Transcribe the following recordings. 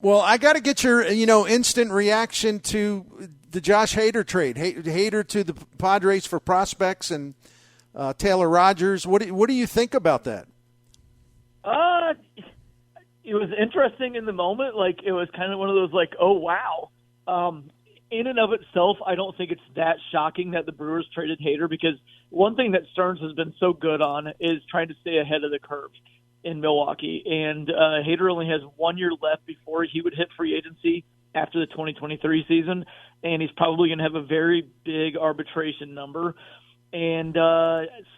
Well, I got to get your, instant reaction to the Josh Hader trade. Hader to the Padres for prospects and Taylor Rogers. What do you think about that? It was interesting in the moment. Like, it was kind of one of those, like, oh, wow. In and of itself, I don't think it's that shocking that the Brewers traded Hader, because one thing that Stearns has been so good on is trying to stay ahead of the curve in Milwaukee. And Hader only has 1 year left before he would hit free agency after the 2023 season, and he's probably going to have a very big arbitration number. And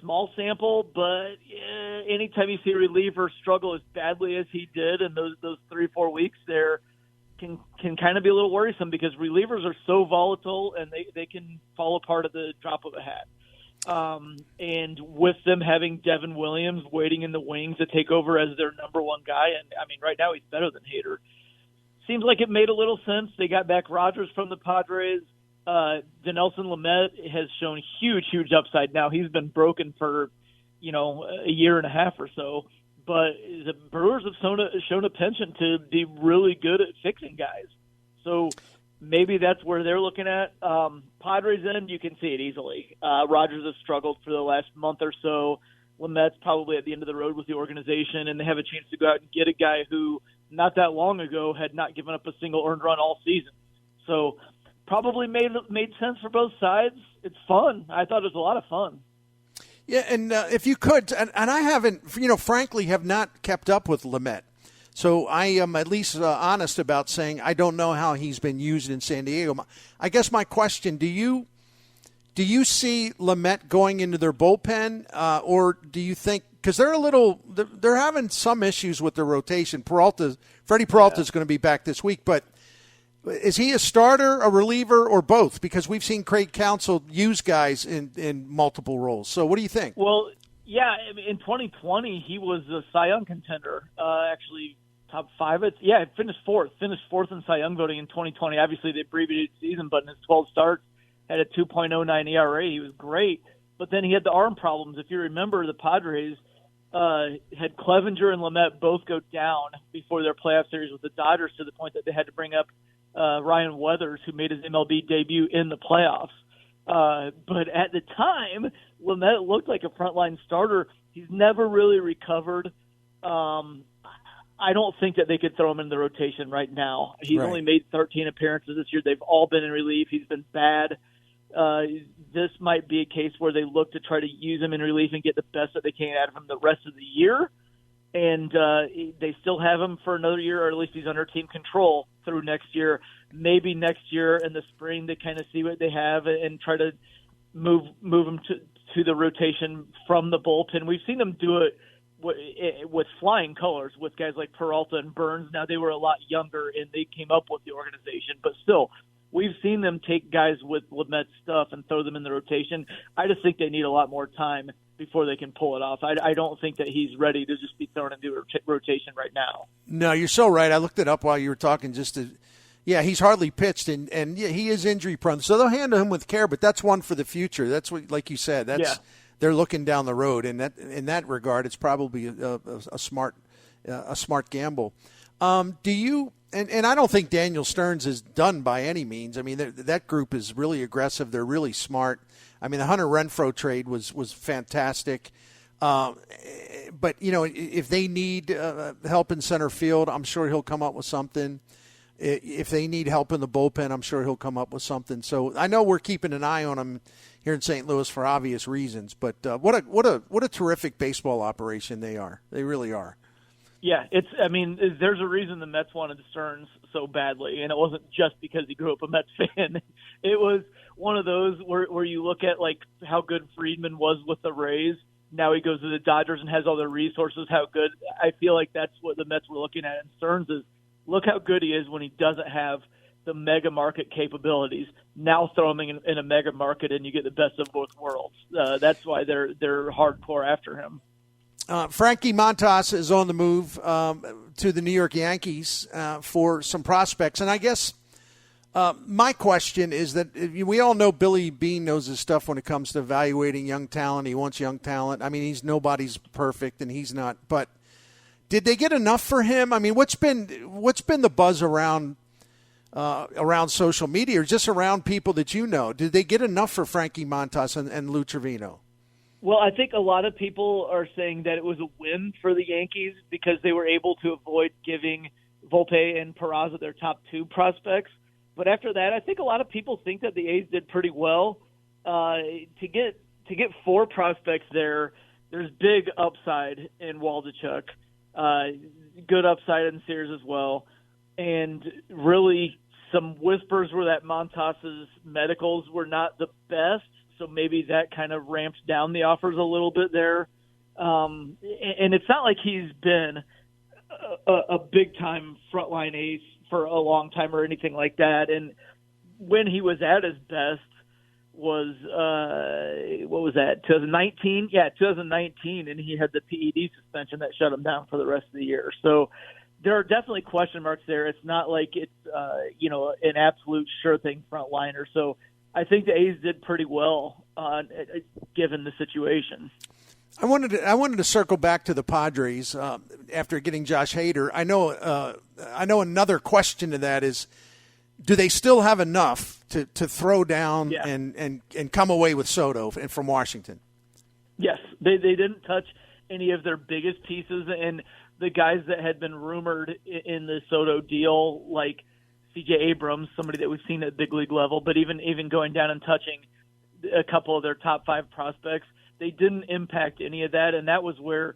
small sample, but anytime you see a reliever struggle as badly as he did in those 3-4 weeks there, can kind of be a little worrisome, because relievers are so volatile and they can fall apart at the drop of a hat. And with them having Devin Williams waiting in the wings to take over as their number one guy, and I mean, right now he's better than Hader. Seems like it made a little sense. They got back Rogers from the Padres. Dinelson Lamet has shown huge upside. Now he's been broken for, a year and a half or so, but the Brewers have shown a penchant to be really good at fixing guys. So maybe that's where they're looking at. Padres end, you can see it easily. Rogers has struggled for the last month or so. Lamet's probably at the end of the road with the organization, and they have a chance to go out and get a guy who not that long ago had not given up a single earned run all season. So probably made sense for both sides. It's fun. I thought it was a lot of fun. Yeah, and if you could, and I haven't, frankly, have not kept up with Lamet. So I am at least honest about saying I don't know how he's been used in San Diego. I guess my question, do you see Lamet going into their bullpen, or do you think, because they're having some issues with their rotation. Freddie Peralta is going to be back this week, but is he a starter, a reliever, or both? Because we've seen Craig Counsell use guys in multiple roles. So what do you think? Well, yeah, in 2020, he was a Cy Young contender, actually top 5. Finished fourth in Cy Young voting in 2020. Obviously, the abbreviated season, but in his 12 starts, had a 2.09 ERA. He was great, but then he had the arm problems. If you remember, the Padres had Clevenger and Lamet both go down before their playoff series with the Dodgers, to the point that they had to bring up Ryan Weathers, who made his MLB debut in the playoffs. But at the time, Lamet looked like a frontline starter. He's never really recovered. I don't think that they could throw him in the rotation right now. He's only made 13 appearances this year. They've all been in relief. He's been bad. This might be a case where they look to try to use him in relief and get the best that they can out of him the rest of the year. And they still have him for another year, or at least he's under team control through next year. Maybe next year in the spring they kind of see what they have and try to move him to the rotation from the bullpen. We've seen them do it with flying colors with guys like Peralta and Burns. Now, they were a lot younger and they came up with the organization, but still, we've seen them take guys with Lamet's stuff and throw them in the rotation. I just think they need a lot more time before they can pull it off. I don't think that he's ready to just be thrown into a rotation right now. No, you're so right. I looked it up while you were talking he's hardly pitched, and he is injury prone. So they'll handle him with care, but that's one for the future. That's what, like you said, they're looking down the road, and that in that regard, it's probably a smart gamble. Do you? And I don't think Daniel Stearns is done by any means. I mean, that group is really aggressive. They're really smart. I mean, the Hunter Renfroe trade was fantastic. But, if they need help in center field, I'm sure he'll come up with something. If they need help in the bullpen, I'm sure he'll come up with something. So I know we're keeping an eye on him here in St. Louis for obvious reasons. But what a terrific baseball operation they are. They really are. Yeah, there's a reason the Mets wanted Stearns so badly, and it wasn't just because he grew up a Mets fan. It was one of those where you look at like how good Friedman was with the Rays. Now he goes to the Dodgers and has all their resources. How good. I feel like that's what the Mets were looking at. And Stearns is, look how good he is when he doesn't have the mega market capabilities. Now throw him in a mega market and you get the best of both worlds. That's why they're hardcore after him. Frankie Montas is on the move to the New York Yankees for some prospects. And I guess my question is that we all know Billy Beane knows his stuff when it comes to evaluating young talent. He wants young talent. I mean, nobody's perfect, and he's not. But Did they get enough for him? I mean, what's been the buzz around social media or just around people that you know? Did they get enough for Frankie Montas and Lou Trevino? Well, I think a lot of people are saying that it was a win for the Yankees because they were able to avoid giving Volpe and Peraza their top 2 prospects. But after that, I think a lot of people think that the A's did pretty well. To get 4 prospects there, there's big upside in Waldichuk, good upside in Sears as well, and really some whispers were that Montas's medicals were not the best. So maybe that kind of ramped down the offers a little bit there. And it's not like he's been a big-time frontline ace for a long time or anything like that. And when he was at his best was, what was that, 2019? Yeah, 2019, and he had the PED suspension that shut him down for the rest of the year. So there are definitely question marks there. It's not like it's, an absolute sure thing frontliner. So I think the A's did pretty well given the situation. I wanted to circle back to the Padres after getting Josh Hader. I know another question to that is, do they still have enough to throw down and come away with Soto from Washington? Yes, they didn't touch any of their biggest pieces, and the guys that had been rumored in the Soto deal, like C.J. Abrams, somebody that we've seen at big league level, but even going down and touching a couple of their top 5 prospects, they didn't impact any of that, and that was where,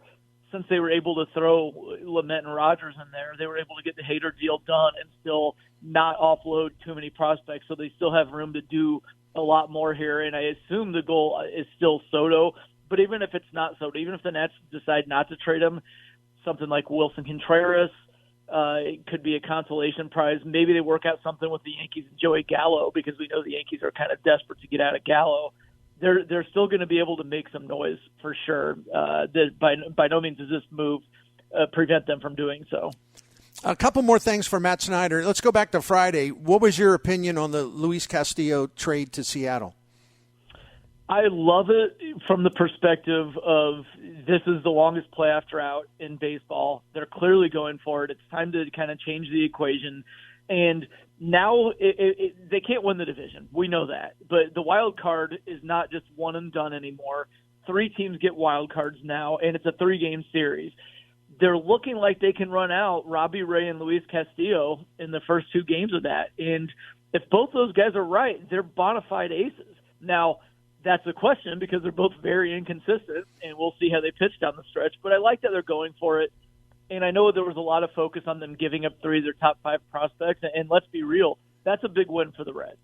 since they were able to throw Lamet and Rogers in there, they were able to get the Hader deal done and still not offload too many prospects, so they still have room to do a lot more here, and I assume the goal is still Soto, but even if it's not Soto, even if the Nats decide not to trade him, something like Wilson Contreras, it could be a consolation prize. Maybe they work out something with the Yankees and Joey Gallo because we know the Yankees are kind of desperate to get out of Gallo. They're still going to be able to make some noise for sure. By no means does this move prevent them from doing so. A couple more things for Matt Snyder. Let's go back to Friday. What was your opinion on the Luis Castillo trade to Seattle? I love it from the perspective of this is the longest playoff drought in baseball. They're clearly going for it. It's time to kind of change the equation. And now they can't win the division. We know that. But the wild card is not just one and done anymore. 3 teams get wild cards now, and it's a 3-game series. They're looking like they can run out Robbie Ray and Luis Castillo in the first 2 games of that. And if both those guys are right, they're bona fide aces. Now, that's a question because they're both very inconsistent, and we'll see how they pitch down the stretch. But I like that they're going for it. And I know there was a lot of focus on them giving up 3 of their top 5 prospects. And let's be real, that's a big win for the Reds.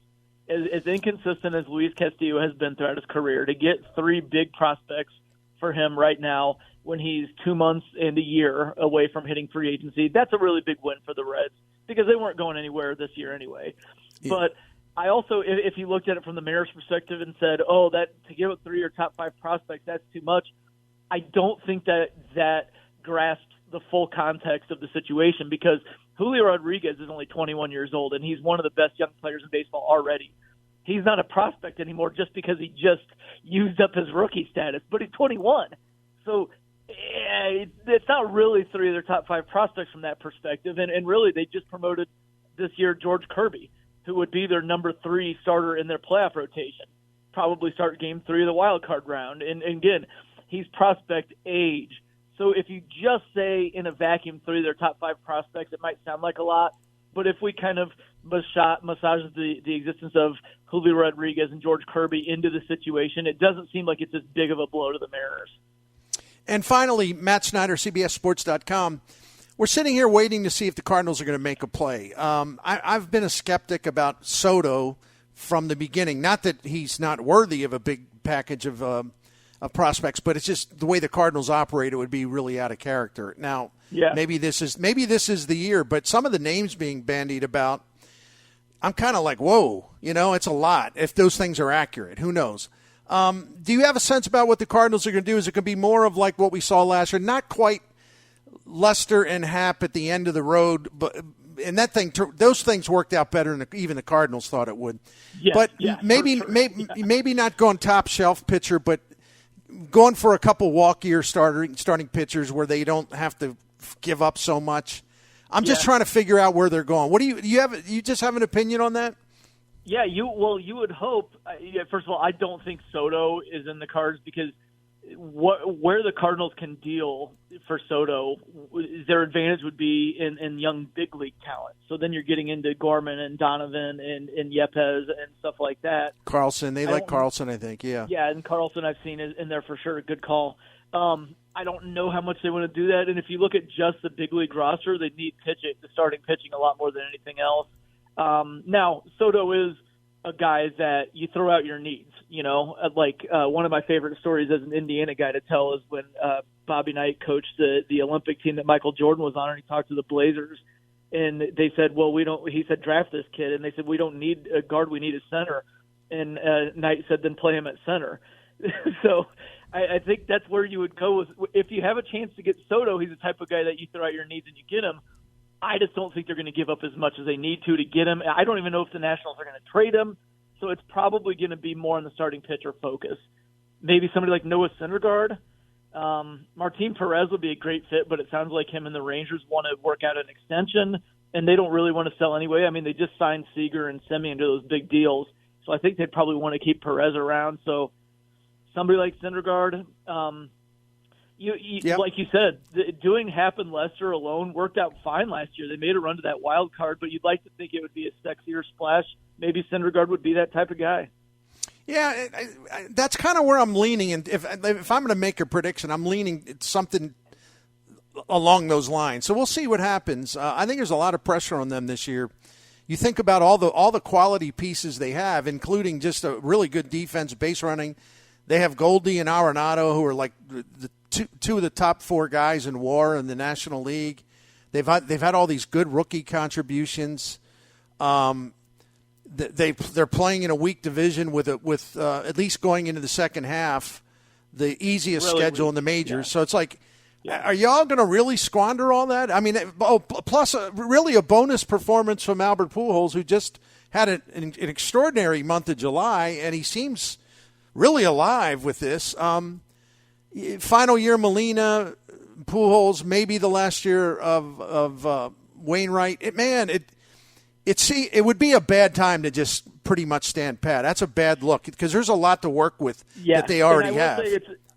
As inconsistent as Luis Castillo has been throughout his career, to get 3 big prospects for him right now when he's 2 months and a year away from hitting free agency, that's a really big win for the Reds because they weren't going anywhere this year anyway. Yeah. But I also, if you looked at it from the Mariners' perspective and said, that to give up 3 of your top 5 prospects, that's too much, I don't think that grasps the full context of the situation because Julio Rodriguez is only 21 years old, and he's one of the best young players in baseball already. He's not a prospect anymore just because he just used up his rookie status, but he's 21. So it's not really 3 of their top 5 prospects from that perspective, and really they just promoted this year George Kirby, who would be their number 3 starter in their playoff rotation, probably start game 3 of the wild card round. And again, he's prospect age. So if you just say in a vacuum 3 of their top 5 prospects, it might sound like a lot. But if we kind of massage the existence of Julio Rodriguez and George Kirby into the situation, it doesn't seem like it's as big of a blow to the Mariners. And finally, Matt Snyder, CBSSports.com. We're sitting here waiting to see if the Cardinals are going to make a play. I've been a skeptic about Soto from the beginning. Not that he's not worthy of a big package of prospects, but it's just the way the Cardinals operate. It would be really out of character. Now, maybe this is the year, but some of the names being bandied about, I'm kind of like, whoa, it's a lot. If those things are accurate, who knows? Do you have a sense about what the Cardinals are going to do? Is it going to be more of like what we saw last year? Not quite Lester and Happ at the end of the road, and those things worked out better than even the Cardinals thought it would. Maybe not going top shelf pitcher, but going for a couple walk-year starting pitchers where they don't have to give up so much. I'm just trying to figure out where they're going. What do you just have an opinion on that? Yeah, you would hope. First of all, I don't think Soto is in the cards because where the Cardinals can deal for Soto, their advantage would be in young big league talent. So then you're getting into Gorman and Donovan and Yepes and stuff like that. Carlson, they like Carlson, I think. Yeah. Yeah, and Carlson I've seen in there for sure. Good call. I don't know how much they want to do that. And if you look at just the big league roster, they need the starting pitching a lot more than anything else. Now, Soto is a guy that you throw out your needs. One of my favorite stories as an Indiana guy to tell is when Bobby Knight coached the Olympic team that Michael Jordan was on, and he talked to the Blazers, and they said, well, he said, draft this kid. And they said, we don't need a guard, we need a center. And Knight said, then play him at center. So I think that's where you would go. If you have a chance to get Soto, he's the type of guy that you throw out your needs and you get him. I just don't think they're going to give up as much as they need to get him. I don't even know if the Nationals are going to trade him. So it's probably going to be more on the starting pitcher focus. Maybe somebody like Noah Syndergaard. Martin Perez would be a great fit, but it sounds like him and the Rangers want to work out an extension, and they don't really want to sell anyway. I mean, they just signed Seager and Semien to those big deals, so I think they'd probably want to keep Perez around. So somebody like Syndergaard, Yep. Like you said, doing Happ and Lester alone worked out fine last year. They made a run to that wild card, but you'd like to think it would be a sexier splash. Maybe Syndergaard would be that type of guy. Yeah, that's kind of where I'm leaning. And if I'm going to make a prediction, I'm leaning something along those lines. So we'll see what happens. I think there's a lot of pressure on them this year. You think about all the quality pieces they have, including just a really good defense, base running. They have Goldie and Arenado, who are like the two of the top 4 guys in WAR in the National League. They've had all these good rookie contributions. They're playing in a weak division with at least going into the second half, the easiest schedule in the majors. Yeah. So it's like, are y'all going to really squander all that? I mean, plus really a bonus performance from Albert Pujols, who just had an extraordinary month of July, and he seems really alive with this. Final year Molina, Pujols, maybe the last year of Wainwright. It would be a bad time to just pretty much stand pat. That's a bad look because there's a lot to work with that they already have.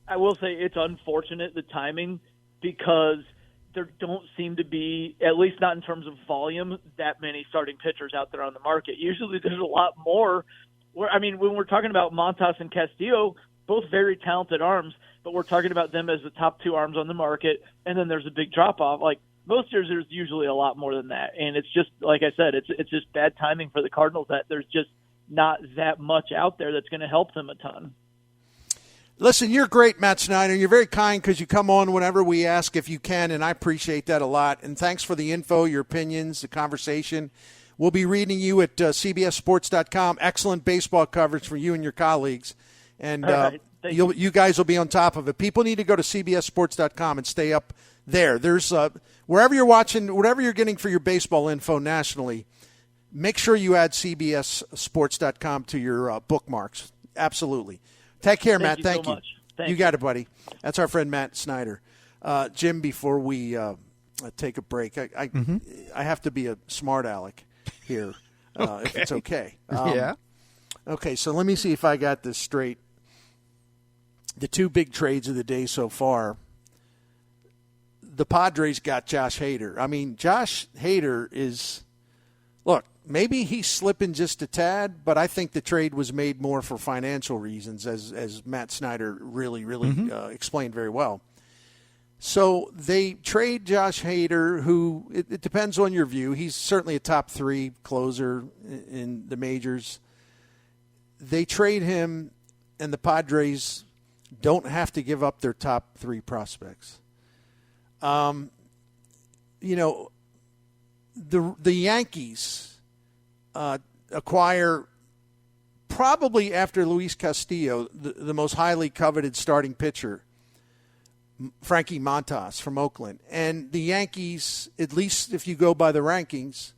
I will say it's unfortunate, the timing, because there don't seem to be, at least not in terms of volume, that many starting pitchers out there on the market. Usually there's a lot more. When we're talking about Montas and Castillo, both very talented arms, but we're talking about them as the top 2 arms on the market, and then there's a big drop-off. Like, most years there's usually a lot more than that, and it's just, like I said, it's just bad timing for the Cardinals that there's just not that much out there that's going to help them a ton. Listen, you're great, Matt Snyder. You're very kind because you come on whenever we ask if you can, and I appreciate that a lot. And thanks for the info, your opinions, the conversation. We'll be reading you at CBSSports.com. Excellent baseball coverage for you and your colleagues. And you guys will be on top of it. People need to go to CBSSports.com and stay up there. There's wherever you're watching, whatever you're getting for your baseball info nationally, make sure you add CBSSports.com to your bookmarks. Absolutely. Take care, Matt. Thank you. You got it, buddy. That's our friend Matt Snyder. Jim, before we take a break, I have to be a smart aleck here, if it's okay. Yeah. Okay, so let me see if I got this straight. The 2 big trades of the day so far. The Padres got Josh Hader. I mean, Josh Hader is, look, maybe he's slipping just a tad, but I think the trade was made more for financial reasons, as Matt Snyder really explained very well. So they trade Josh Hader, who, it depends on your view. He's certainly a top 3 closer in the majors. They trade him, and the Padres don't have to give up their top 3 prospects. The Yankees acquire, probably after Luis Castillo, the most highly coveted starting pitcher, Frankie Montas from Oakland. And the Yankees, at least if you go by the rankings,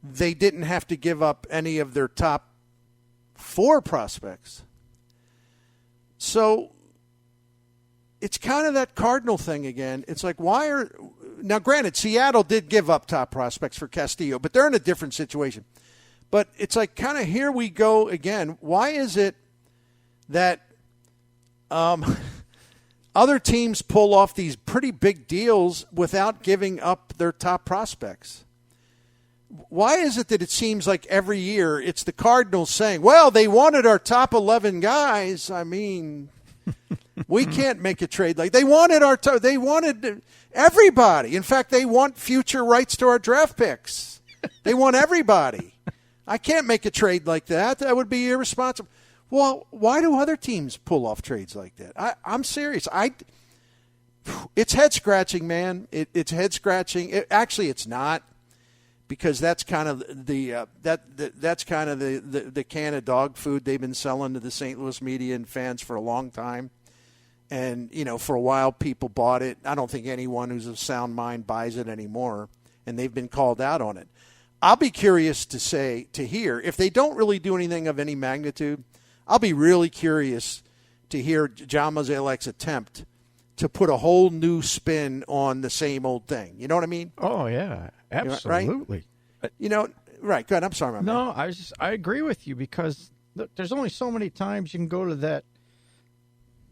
they didn't have to give up any of their top 4 prospects. So it's kind of that Cardinal thing again. It's like, why are now granted, Seattle did give up top prospects for Castillo, but they're in a different situation. But it's like kind of here we go again. Why is it that other teams pull off these pretty big deals without giving up their top prospects? Why is it that it seems like every year it's the Cardinals saying, well, they wanted our top 11 guys. I mean, we can't make a trade like they wanted they wanted everybody. In fact, they want future rights to our draft picks. They want everybody. I can't make a trade like that. That would be irresponsible. Well, why do other teams pull off trades like that? I'm serious. It's head-scratching, man. It's head-scratching. Actually, it's not, because that's kind of that's kind of the can of dog food they've been selling to the St. Louis media and fans for a long time. And, for a while people bought it. I don't think anyone who's of sound mind buys it anymore, and they've been called out on it. I'll be curious to hear if they don't really do anything of any magnitude. I'll be really curious to hear John Mozeliak's attempt to put a whole new spin on the same old thing. You know what I mean? Oh yeah, absolutely. Right? Right. Good. I'm sorry, man. I agree with you, because look, there's only so many times you can go to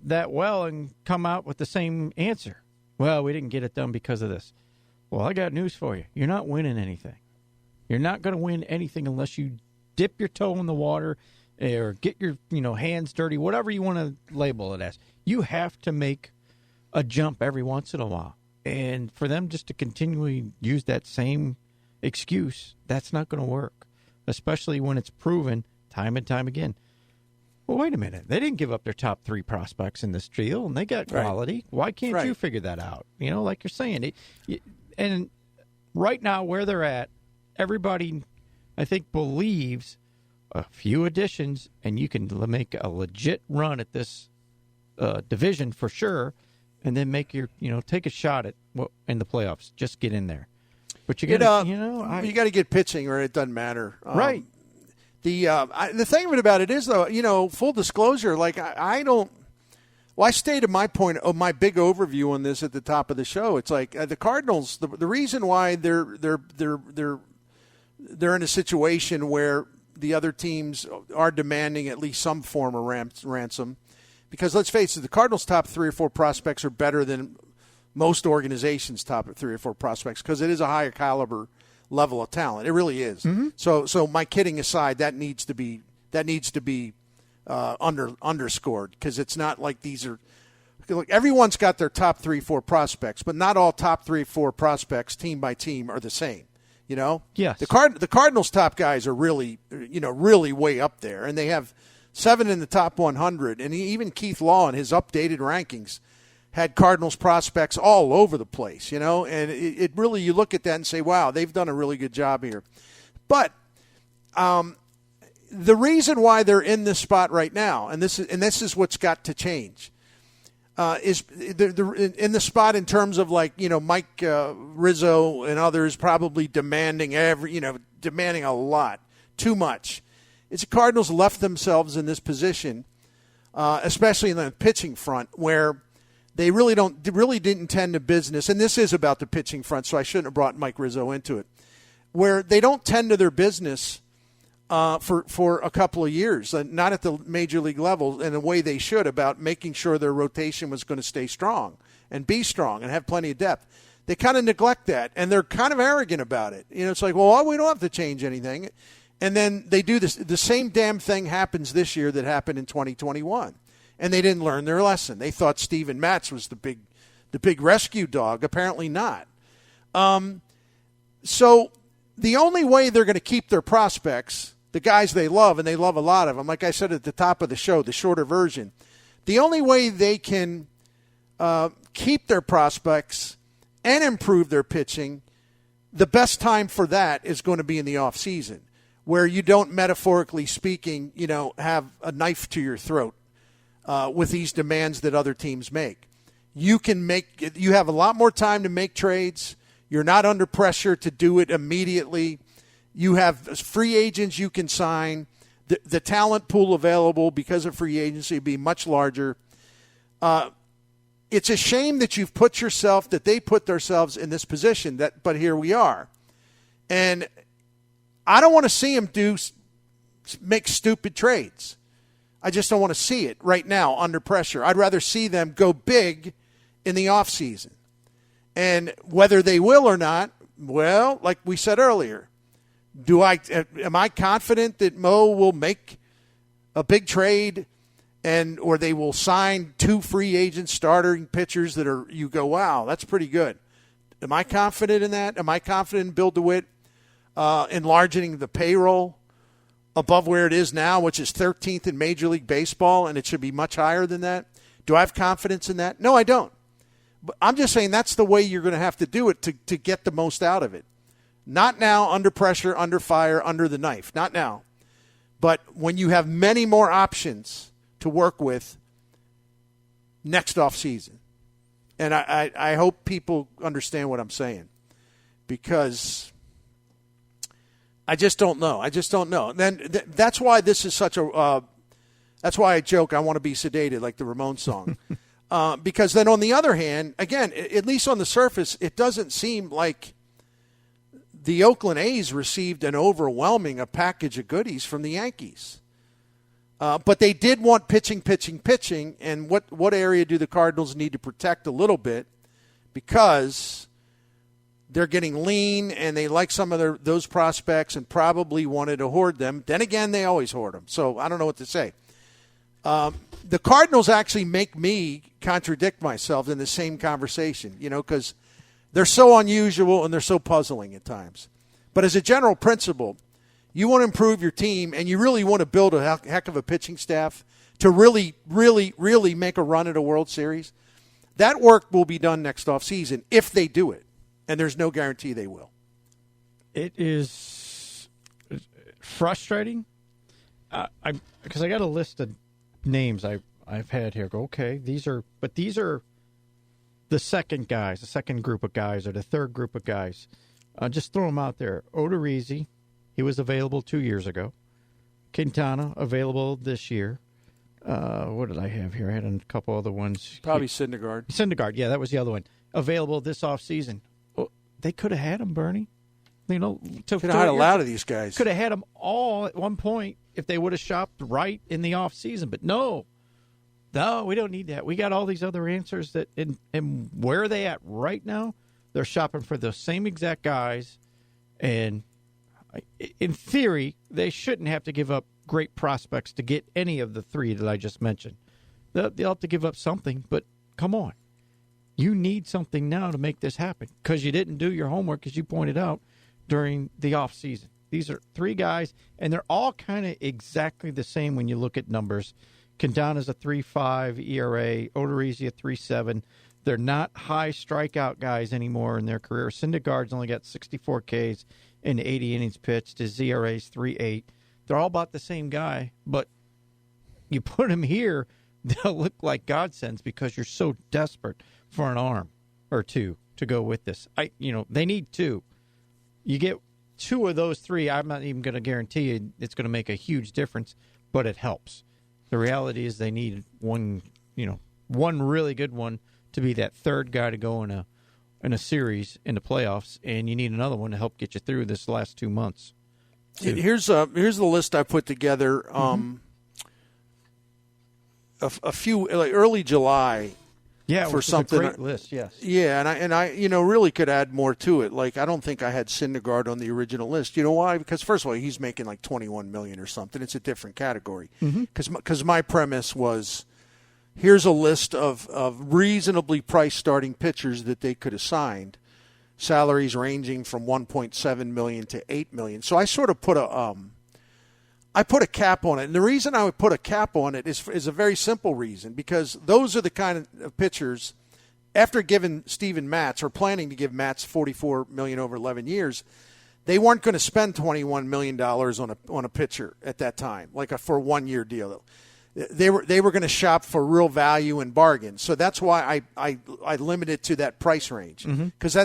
that well and come out with the same answer. Well, we didn't get it done because of this. Well, I got news for you. You're not winning anything. You're not going to win anything unless you dip your toe in the water or get your hands dirty, whatever you want to label it as. You have to make a jump every once in a while. And for them just to continually use that same excuse, that's not going to work, especially when it's proven time and time again. Well, wait a minute. They didn't give up their top 3 prospects in this deal, and they got quality. Right. Why can't you figure that out? Like you're saying. And right now, where they're at, everybody, I think, believes a few additions, and you can make a legit run at this division for sure, and then make your, take a shot at in the playoffs. Just get in there. But you got you got to get pitching, or it doesn't matter. Right. The thing about it is, though, full disclosure, like I don't. Well, I stated my point of my big overview on this at the top of the show. It's like the Cardinals. The reason why they're in a situation where the other teams are demanding at least some form of ransom, because let's face it, the Cardinals' top 3 or 4 prospects are better than most organizations' top 3 or 4 prospects, because it is a higher caliber level of talent. It really is. Mm-hmm. So my kidding aside, that needs to be underscored, because it's not like these are. Look, everyone's got their top 3, 4 prospects, but not all top 3, 4 prospects, team by team, are the same. Yes. The Cardinals' top guys are really way up there, and they have 7 in the top 100. And even Keith Law in his updated rankings had Cardinals prospects all over the place. And it really, you look at that and say, wow, they've done a really good job here. But the reason why they're in this spot right now, and this is what's got to change, is in the spot in terms of Mike Rizzo and others probably demanding a lot, too much. It's the Cardinals left themselves in this position, especially in the pitching front, where they really didn't tend to business. And this is about the pitching front, so I shouldn't have brought Mike Rizzo into it, where they don't tend to their business for a couple of years, not at the major league level in a way they should, about making sure their rotation was going to stay strong and be strong and have plenty of depth. They kind of neglect that, and they're kind of arrogant about it. It's like, well, we don't have to change anything. And then they do this. The same damn thing happens this year that happened in 2021, and they didn't learn their lesson. They thought Steven Matz was the big rescue dog. Apparently not. So the only way they're going to keep their prospects, the guys they love, and they love a lot of them, like I said at the top of the show, the shorter version, the only way they can keep their prospects and improve their pitching, the best time for that is going to be in the off season, where you don't, metaphorically speaking, have a knife to your throat with these demands that other teams make. You have a lot more time to make trades. You're not under pressure to do it immediately. You have free agents you can sign. The talent pool available because of free agency will be much larger. it's a shame that they put themselves in this position, but here we are. And I don't want to see them make stupid trades. I just don't want to see it right now under pressure. I'd rather see them go big in the offseason. And whether they will or not, well, like we said earlier, am I confident that Mo will make a big trade or they will sign 2 free agent starting pitchers that you go, wow, that's pretty good. Am I confident in that? Am I confident in Bill DeWitt enlarging the payroll above where it is now, which is 13th in Major League Baseball, and it should be much higher than that? Do I have confidence in that? No, I don't. But I'm just saying that's the way you're going to have to do it to get the most out of it. Not now, under pressure, under fire, under the knife. Not now. But when you have many more options to work with next offseason. And I hope people understand what I'm saying, because I just don't know. Then that's why this is such a that's why I joke I want to be sedated, like the Ramones song. Because then on the other hand, again, at least on the surface, it doesn't seem like the Oakland A's received an overwhelming package of goodies from the Yankees. But they did want pitching. And what area do the Cardinals need to protect a little bit? Because they're getting lean and they like some of those prospects and probably wanted to hoard them. Then again, they always hoard them. So I don't know what to say. The Cardinals actually make me contradict myself in the same conversation, because they're so unusual and they're so puzzling at times. But as a general principle, you want to improve your team and you really want to build a heck of a pitching staff to really, really, really make a run at a World Series. That work will be done next offseason if they do it. And there's no guarantee they will. It is frustrating because I got a list of names I've had here. Go, okay, these are the second group of guys, or the third group of guys. Just throw them out there. Odorizzi, he was available 2 years ago. Quintana, available this year. What did I have here? I had a couple other ones. Probably Syndergaard. Syndergaard, yeah, that was the other one. Available this offseason. Oh, they could have had him, Bernie. Could have had a lot of these guys. Could have had them all at one point if they would have shopped right in the offseason. But no, we don't need that. We got all these other answers and where are they at right now? They're shopping for the same exact guys. And in theory, they shouldn't have to give up great prospects to get any of the 3 that I just mentioned. They'll have to give up something, but come on. You need something now to make this happen because you didn't do your homework, as you pointed out, during the offseason. These are 3 guys, and they're all kind of exactly the same when you look at numbers. Quintana's a 3.5 ERA, Odorizzi a 3.7. They're not high strikeout guys anymore in their career. Syndergaard's only got 64 Ks and 80 innings pitched. His ERA's 3.8. They're all about the same guy, but you put them here, they'll look like godsends because you're so desperate for an arm or 2 to go with this. They need 2. You get 2 of those 3, I'm not even going to guarantee you it's going to make a huge difference, but it helps. The reality is they need one really good one to be that third guy to go in a series in the playoffs, and you need another one to help get you through this last 2 months. Here's the list I put together. A few early July. Yeah, for something. A great list, yes. Yeah, and I really could add more to it. Like I don't think I had Syndergaard on the original list. You know why? Because first of all, he's making like $21 million or something. It's a different category. Because my premise was, here's a list of reasonably priced starting pitchers that they could have signed, salaries ranging from $1.7 million to $8 million. So I sort of put a cap on it. And the reason I would put a cap on it is a very simple reason, because those are the kind of pitchers, after giving Steven Matz, or planning to give Matz $44 million over 11 years, they weren't going to spend $21 million on a pitcher at that time, for a 1-year deal. They were going to shop for real value and bargains. So that's why I limit it to that price range, because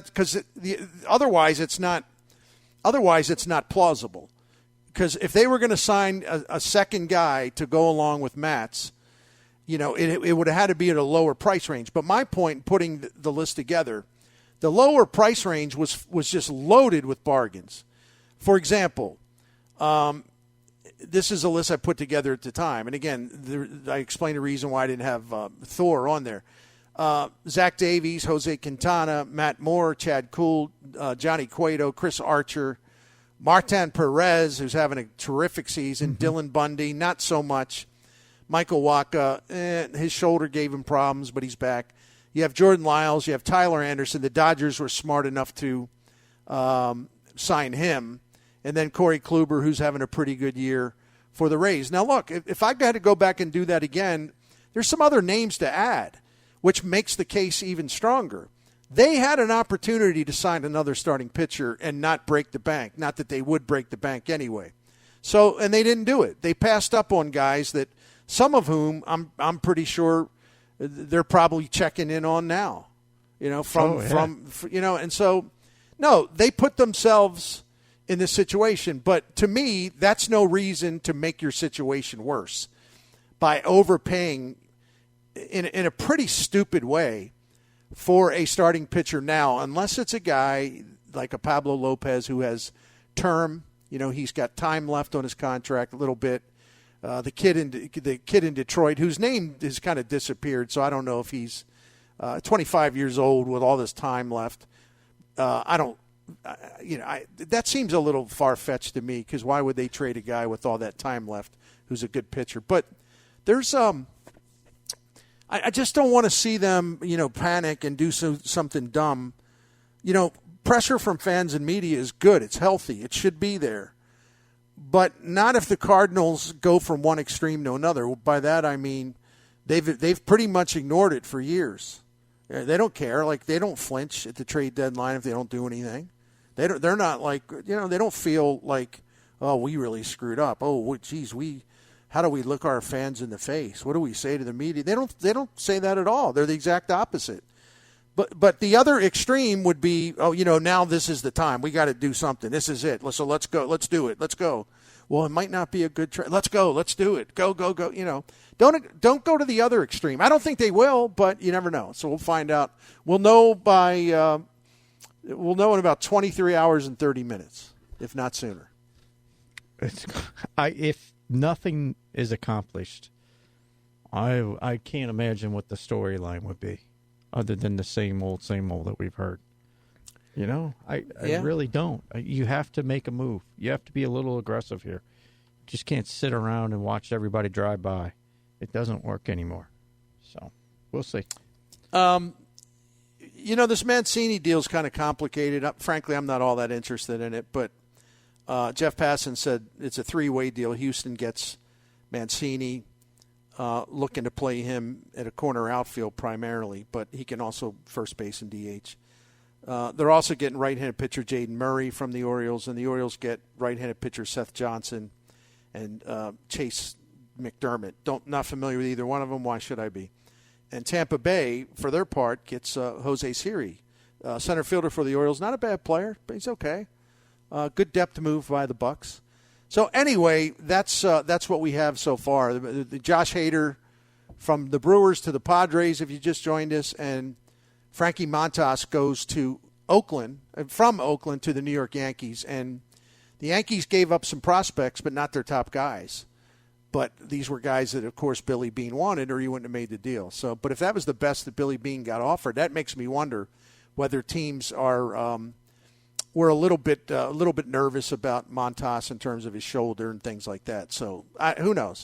otherwise it's not plausible. Because if they were going to sign a second guy to go along with Matz, it would have had to be at a lower price range. But my point in putting the list together, the lower price range was just loaded with bargains. For example, this is a list I put together at the time. And again, I explained the reason why I didn't have Thor on there. Zach Davies, Jose Quintana, Matt Moore, Chad Kuhl, Johnny Cueto, Chris Archer, Martin Perez, who's having a terrific season, Dylan Bundy, not so much. Michael Wacha, his shoulder gave him problems, but he's back. You have Jordan Lyles. You have Tyler Anderson. The Dodgers were smart enough to sign him. And then Corey Kluber, who's having a pretty good year for the Rays. Now, look, if I got to go back and do that again, there's some other names to add, which makes the case even stronger. They had an opportunity to sign another starting pitcher and not break the bank. Not that they would break the bank anyway. So, and they didn't do it. They passed up on guys that some of whom I'm pretty sure they're probably checking in on now. And so no, they put themselves in this situation. But to me, that's no reason to make your situation worse by overpaying in a pretty stupid way for a starting pitcher now, unless it's a guy like a Pablo Lopez who has term. He's got time left on his contract a little bit. The kid in Detroit, whose name has kind of disappeared, so I don't know if he's 25 years old with all this time left. That seems a little far-fetched to me, because why would they trade a guy with all that time left who's a good pitcher? But there's I just don't want to see them, panic and do something dumb. Pressure from fans and media is good. It's healthy. It should be there. But not if the Cardinals go from one extreme to another. By that I mean they've pretty much ignored it for years. They don't care. Like, they don't flinch at the trade deadline if they don't do anything. They're not like, they don't feel like, oh, we really screwed up. Oh, geez, how do we look our fans in the face? What do we say to the media? They don't say that at all. They're the exact opposite. But the other extreme would be, now this is the time. We got to do something. This is it. So let's go. Let's do it. Let's go. Well, it might not be a good trade. Let's go. Let's do it. Go. Don't go to the other extreme. I don't think they will, but you never know. So we'll find out. We'll know in about 23 hours and 30 minutes, if not sooner. If nothing is accomplished, I can't imagine what the storyline would be, other than the same old that we've heard. I really don't. You have to make a move. You have to be a little aggressive here. You just can't sit around and watch everybody drive by. It doesn't work anymore. So we'll see. This Mancini deal is kind of complicated. Frankly, I'm not all that interested in it. But Jeff Passan said it's a three-way deal. Houston gets Mancini, looking to play him at a corner outfield primarily, but he can also first base and DH. They're also getting right-handed pitcher Jaden Murray from the Orioles, and the Orioles get right-handed pitcher Seth Johnson and Chase McDermott. Not familiar with either one of them. Why should I be? And Tampa Bay, for their part, gets Jose Siri, center fielder for the Orioles. Not a bad player, but he's okay. Good depth move by the Bucks. So anyway, that's what we have so far. The Josh Hader from the Brewers to the Padres, if you just joined us, and Frankie Montas goes to Oakland, from Oakland to the New York Yankees. And the Yankees gave up some prospects, but not their top guys. But these were guys that, of course, Billy Beane wanted, or he wouldn't have made the deal. So, but if that was the best that Billy Beane got offered, that makes me wonder whether teams were a little bit nervous about Montas in terms of his shoulder and things like that. So who knows?